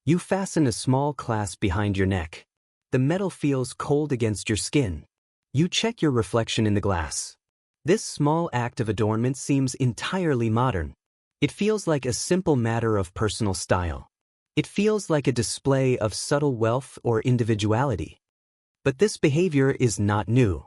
You fasten a small clasp behind your neck. The metal feels cold against your skin. You check your reflection in the glass. This small act of adornment seems entirely modern. It feels like a simple matter of personal style. It feels like a display of subtle wealth or individuality. But this behavior is not new.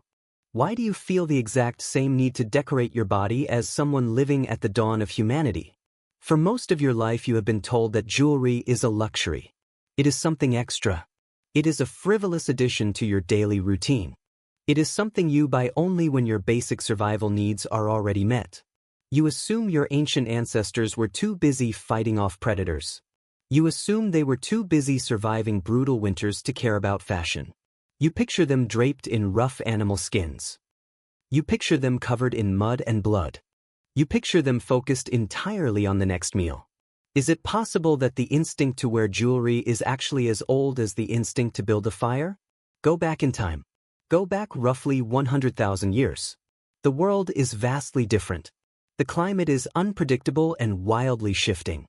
Why do you feel the exact same need to decorate your body as someone living at the dawn of humanity? For most of your life you have been told that jewelry is a luxury. It is something extra. It is a frivolous addition to your daily routine. It is something you buy only when your basic survival needs are already met. You assume your ancient ancestors were too busy fighting off predators. You assume they were too busy surviving brutal winters to care about fashion. You picture them draped in rough animal skins. You picture them covered in mud and blood. You picture them focused entirely on the next meal. Is it possible that the instinct to wear jewelry is actually as old as the instinct to build a fire? Go back in time. Go back roughly 100,000 years. The world is vastly different. The climate is unpredictable and wildly shifting.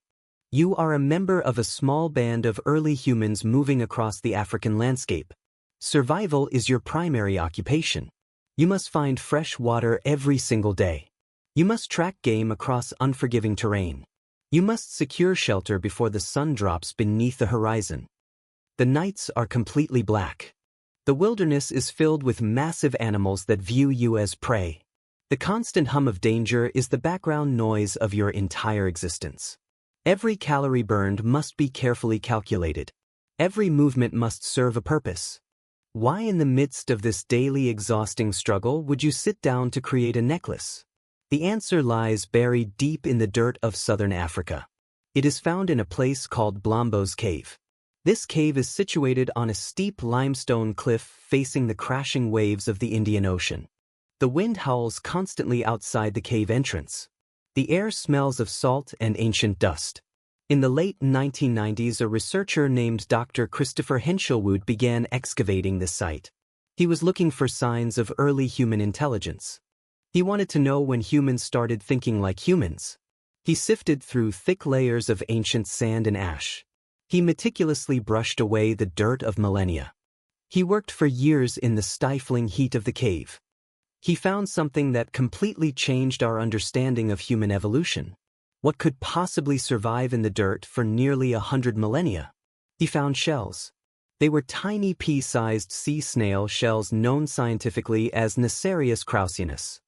You are a member of a small band of early humans moving across the African landscape. Survival is your primary occupation. You must find fresh water every single day. You must track game across unforgiving terrain. You must secure shelter before the sun drops beneath the horizon. The nights are completely black. The wilderness is filled with massive animals that view you as prey. The constant hum of danger is the background noise of your entire existence. Every calorie burned must be carefully calculated. Every movement must serve a purpose. Why in the midst of this daily exhausting struggle would you sit down to create a necklace? The answer lies buried deep in the dirt of southern Africa. It is found in a place called Blombos Cave. This cave is situated on a steep limestone cliff facing the crashing waves of the Indian Ocean. The wind howls constantly outside the cave entrance. The air smells of salt and ancient dust. In the late 1990s, a researcher named Dr. Christopher Henshelwood began excavating this site. He was looking for signs of early human intelligence. He wanted to know when humans started thinking like humans. He sifted through thick layers of ancient sand and ash. He meticulously brushed away the dirt of millennia. He worked for years in the stifling heat of the cave. He found something that completely changed our understanding of human evolution. What could possibly survive in the dirt for nearly 100 millennia? He found shells. They were tiny pea-sized sea snail shells known scientifically as Nacerius crausinus.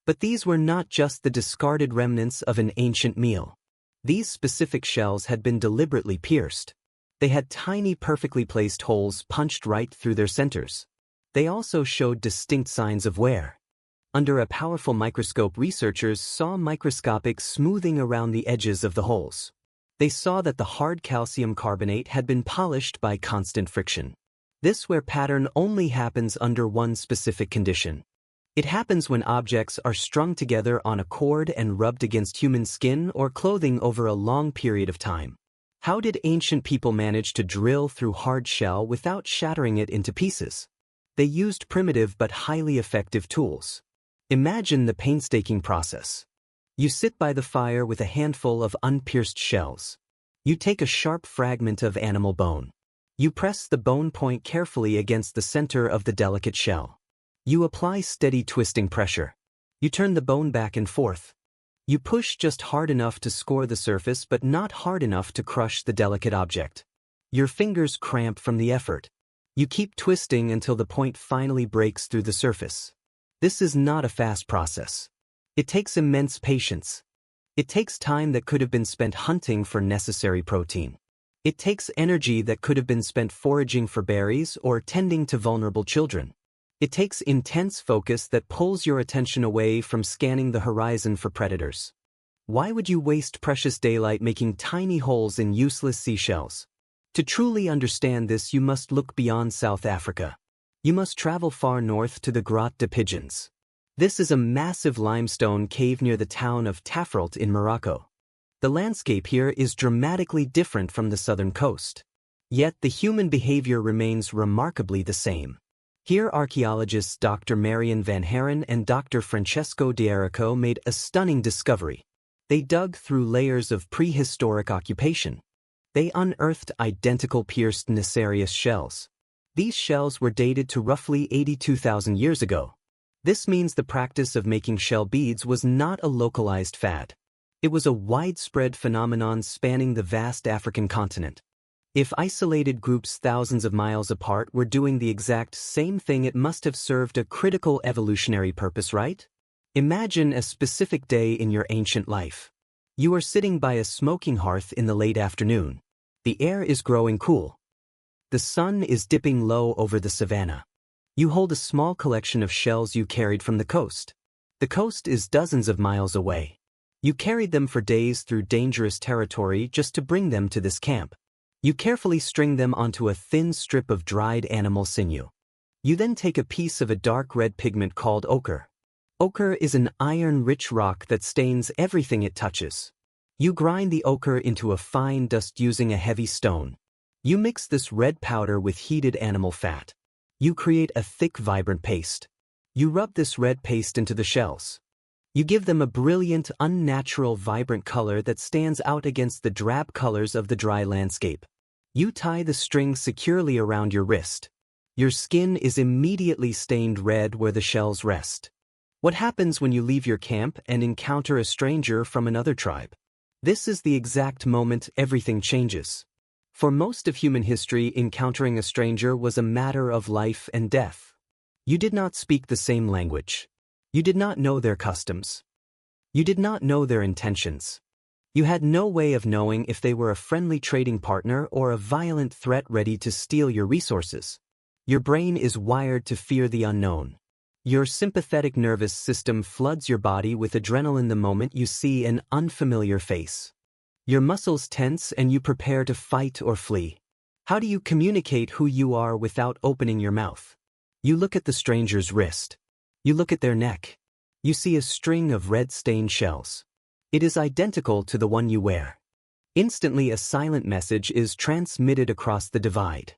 But these were not just the discarded remnants of an ancient meal. These specific shells had been deliberately pierced. They had tiny perfectly placed holes punched right through their centers. They also showed distinct signs of wear. Under a powerful microscope, researchers saw microscopic smoothing around the edges of the holes. They saw that the hard calcium carbonate had been polished by constant friction. This wear pattern only happens under one specific condition. It happens when objects are strung together on a cord and rubbed against human skin or clothing over a long period of time. How did ancient people manage to drill through hard shell without shattering it into pieces? They used primitive but highly effective tools. Imagine the painstaking process. You sit by the fire with a handful of unpierced shells. You take a sharp fragment of animal bone. You press the bone point carefully against the center of the delicate shell. You apply steady twisting pressure. You turn the bone back and forth. You push just hard enough to score the surface but not hard enough to crush the delicate object. Your fingers cramp from the effort. You keep twisting until the point finally breaks through the surface. This is not a fast process. It takes immense patience. It takes time that could have been spent hunting for necessary protein. It takes energy that could have been spent foraging for berries or tending to vulnerable children. It takes intense focus that pulls your attention away from scanning the horizon for predators. Why would you waste precious daylight making tiny holes in useless seashells? To truly understand this, you must look beyond South Africa. You must travel far north to the Grotte de Pigeons. This is a massive limestone cave near the town of Tafrelt in Morocco. The landscape here is dramatically different from the southern coast. Yet the human behavior remains remarkably the same. Here archaeologists Dr. Marian van Haren and Dr. Francesco D'Erico made a stunning discovery. They dug through layers of prehistoric occupation. They unearthed identical pierced nacerius shells. These shells were dated to roughly 82,000 years ago. This means the practice of making shell beads was not a localized fad. It was a widespread phenomenon spanning the vast African continent. If isolated groups thousands of miles apart were doing the exact same thing, it must have served a critical evolutionary purpose, right? Imagine a specific day in your ancient life. You are sitting by a smoking hearth in the late afternoon. The air is growing cool. The sun is dipping low over the savanna. You hold a small collection of shells you carried from the coast. The coast is dozens of miles away. You carried them for days through dangerous territory just to bring them to this camp. You carefully string them onto a thin strip of dried animal sinew. You then take a piece of a dark red pigment called ochre. Ochre is an iron-rich rock that stains everything it touches. You grind the ochre into a fine dust using a heavy stone. You mix this red powder with heated animal fat. You create a thick, vibrant paste. You rub this red paste into the shells. You give them a brilliant, unnatural, vibrant color that stands out against the drab colors of the dry landscape. You tie the string securely around your wrist. Your skin is immediately stained red where the shells rest. What happens when you leave your camp and encounter a stranger from another tribe? This is the exact moment everything changes. For most of human history, encountering a stranger was a matter of life and death. You did not speak the same language. You did not know their customs. You did not know their intentions. You had no way of knowing if they were a friendly trading partner or a violent threat ready to steal your resources. Your brain is wired to fear the unknown. Your sympathetic nervous system floods your body with adrenaline the moment you see an unfamiliar face. Your muscles tense and you prepare to fight or flee. How do you communicate who you are without opening your mouth? You look at the stranger's wrist. You look at their neck. You see a string of red-stained shells. It is identical to the one you wear. Instantly, a silent message is transmitted across the divide.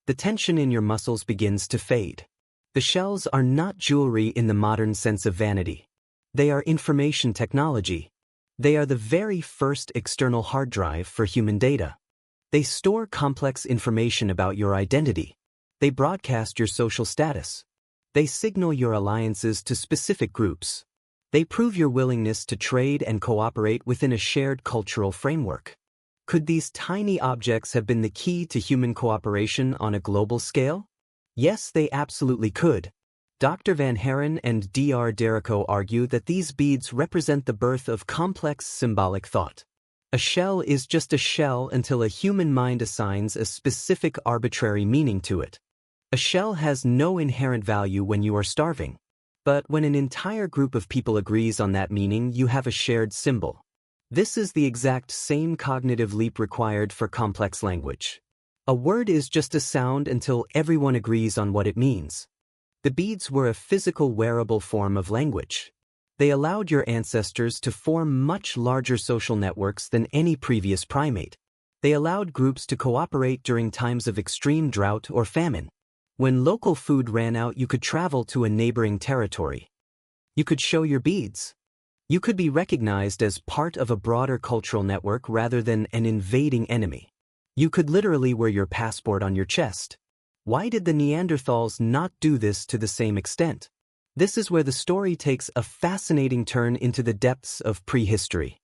The tension in your muscles begins to fade. The shells are not jewelry in the modern sense of vanity. They are information technology. They are the very first external hard drive for human data. They store complex information about your identity. They broadcast your social status. They signal your alliances to specific groups. They prove your willingness to trade and cooperate within a shared cultural framework. Could these tiny objects have been the key to human cooperation on a global scale? Yes, they absolutely could. Dr. Van Haren and Dr. Derrico argue that these beads represent the birth of complex symbolic thought. A shell is just a shell until a human mind assigns a specific arbitrary meaning to it. A shell has no inherent value when you are starving. But when an entire group of people agrees on that meaning, you have a shared symbol. This is the exact same cognitive leap required for complex language. A word is just a sound until everyone agrees on what it means. The beads were a physical wearable form of language. They allowed your ancestors to form much larger social networks than any previous primate. They allowed groups to cooperate during times of extreme drought or famine. When local food ran out, you could travel to a neighboring territory. You could show your beads. You could be recognized as part of a broader cultural network rather than an invading enemy. You could literally wear your passport on your chest. Why did the Neanderthals not do this to the same extent? This is where the story takes a fascinating turn into the depths of prehistory.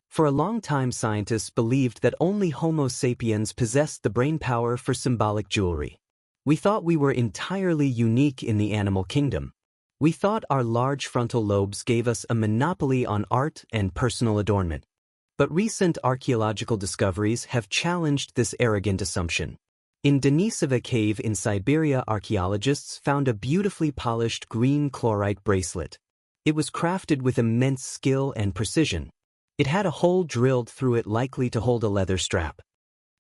For a long time, scientists believed that only Homo sapiens possessed the brainpower for symbolic jewelry. We thought we were entirely unique in the animal kingdom. We thought our large frontal lobes gave us a monopoly on art and personal adornment. But recent archaeological discoveries have challenged this arrogant assumption. In Denisova Cave in Siberia, archaeologists found a beautifully polished green chlorite bracelet. It was crafted with immense skill and precision. It had a hole drilled through it likely to hold a leather strap.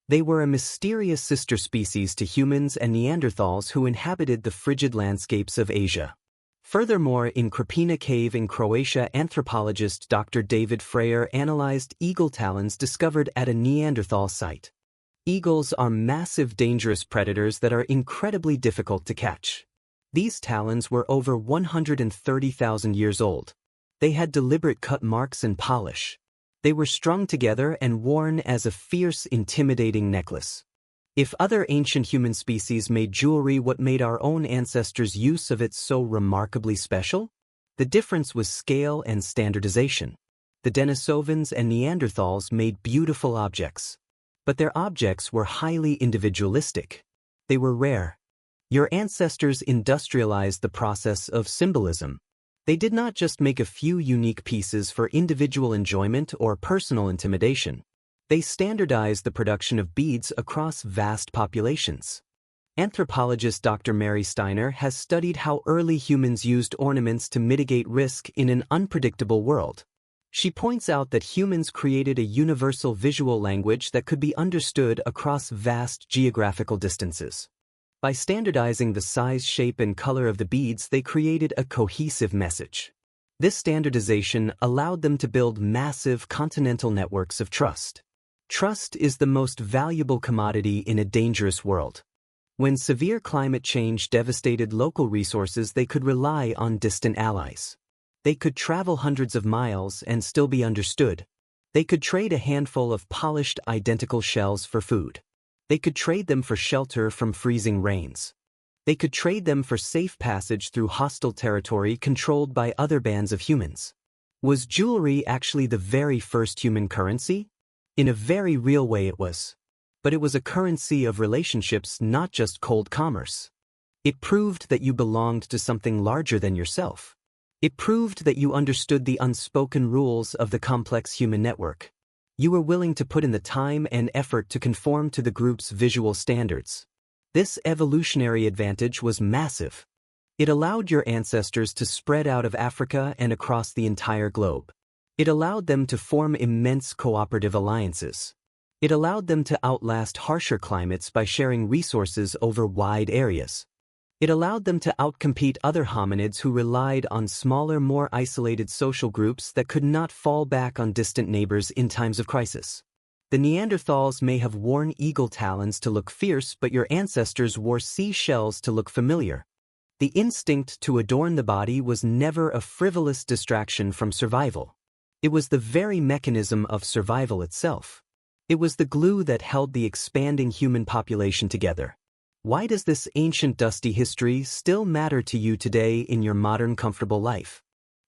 They were a mysterious sister species to humans and Neanderthals who inhabited the frigid landscapes of Asia. Furthermore, in Krapina Cave in Croatia, anthropologist Dr. David Freyer analyzed eagle talons discovered at a Neanderthal site. Eagles are massive, dangerous predators that are incredibly difficult to catch. These talons were over 130,000 years old. They had deliberate cut marks and polish. They were strung together and worn as a fierce, intimidating necklace. If other ancient human species made jewelry, what made our own ancestors' use of it so remarkably special? The difference was scale and standardization. The Denisovans and Neanderthals made beautiful objects. But their objects were highly individualistic. They were rare. Your ancestors industrialized the process of symbolism. They did not just make a few unique pieces for individual enjoyment or personal intimidation. They standardized the production of beads across vast populations. Anthropologist Dr. Mary Steiner has studied how early humans used ornaments to mitigate risk in an unpredictable world. She points out that humans created a universal visual language that could be understood across vast geographical distances. By standardizing the size, shape, and color of the beads, they created a cohesive message. This standardization allowed them to build massive continental networks of trust. Trust is the most valuable commodity in a dangerous world. When severe climate change devastated local resources, they could rely on distant allies. They could travel hundreds of miles and still be understood. They could trade a handful of polished, identical shells for food. They could trade them for shelter from freezing rains. They could trade them for safe passage through hostile territory controlled by other bands of humans. Was jewelry actually the very first human currency? In a very real way it was. But it was a currency of relationships, not just cold commerce. It proved that you belonged to something larger than yourself. It proved that you understood the unspoken rules of the complex human network. You were willing to put in the time and effort to conform to the group's visual standards. This evolutionary advantage was massive. It allowed your ancestors to spread out of Africa and across the entire globe. It allowed them to form immense cooperative alliances. It allowed them to outlast harsher climates by sharing resources over wide areas. It allowed them to outcompete other hominids who relied on smaller, more isolated social groups that could not fall back on distant neighbors in times of crisis. The Neanderthals may have worn eagle talons to look fierce, but your ancestors wore seashells to look familiar. The instinct to adorn the body was never a frivolous distraction from survival. It was the very mechanism of survival itself. It was the glue that held the expanding human population together. Why does this ancient dusty history still matter to you today in your modern comfortable life?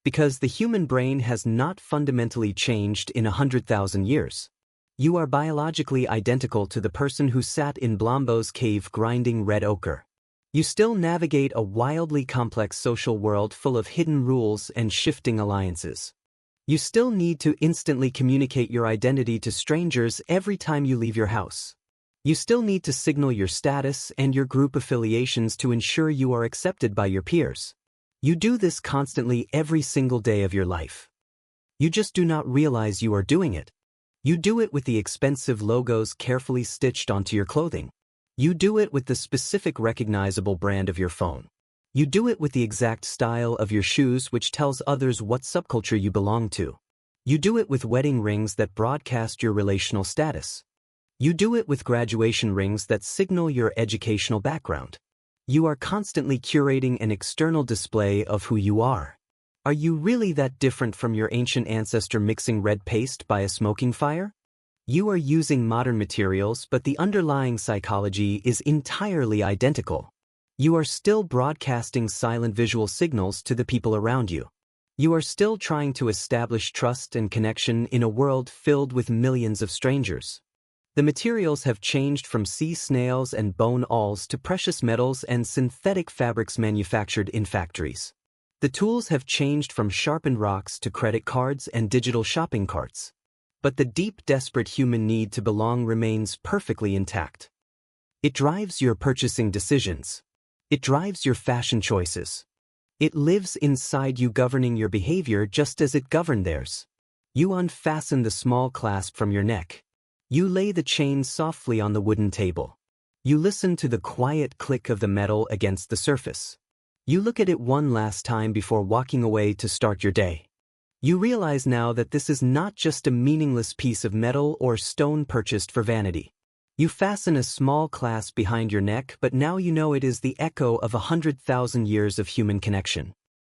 Because the human brain has not fundamentally changed in 100,000 years. You are biologically identical to the person who sat in Blombos Cave grinding red ochre. You still navigate a wildly complex social world full of hidden rules and shifting alliances. You still need to instantly communicate your identity to strangers every time you leave your house. You still need to signal your status and your group affiliations to ensure you are accepted by your peers. You do this constantly every single day of your life. You just do not realize you are doing it. You do it with the expensive logos carefully stitched onto your clothing. You do it with the specific recognizable brand of your phone. You do it with the exact style of your shoes which tells others what subculture you belong to. You do it with wedding rings that broadcast your relational status. You do it with graduation rings that signal your educational background. You are constantly curating an external display of who you are. Are you really that different from your ancient ancestor mixing red paste by a smoking fire? You are using modern materials, but the underlying psychology is entirely identical. You are still broadcasting silent visual signals to the people around you. You are still trying to establish trust and connection in a world filled with millions of strangers. The materials have changed from sea snails and bone awls to precious metals and synthetic fabrics manufactured in factories. The tools have changed from sharpened rocks to credit cards and digital shopping carts. But the deep, desperate human need to belong remains perfectly intact. It drives your purchasing decisions. It drives your fashion choices. It lives inside you, governing your behavior just as it governed theirs. You unfasten the small clasp from your neck. You lay the chain softly on the wooden table. You listen to the quiet click of the metal against the surface. You look at it one last time before walking away to start your day. You realize now that this is not just a meaningless piece of metal or stone purchased for vanity. You fasten a small clasp behind your neck, but now you know it is the echo of 100,000 years of human connection.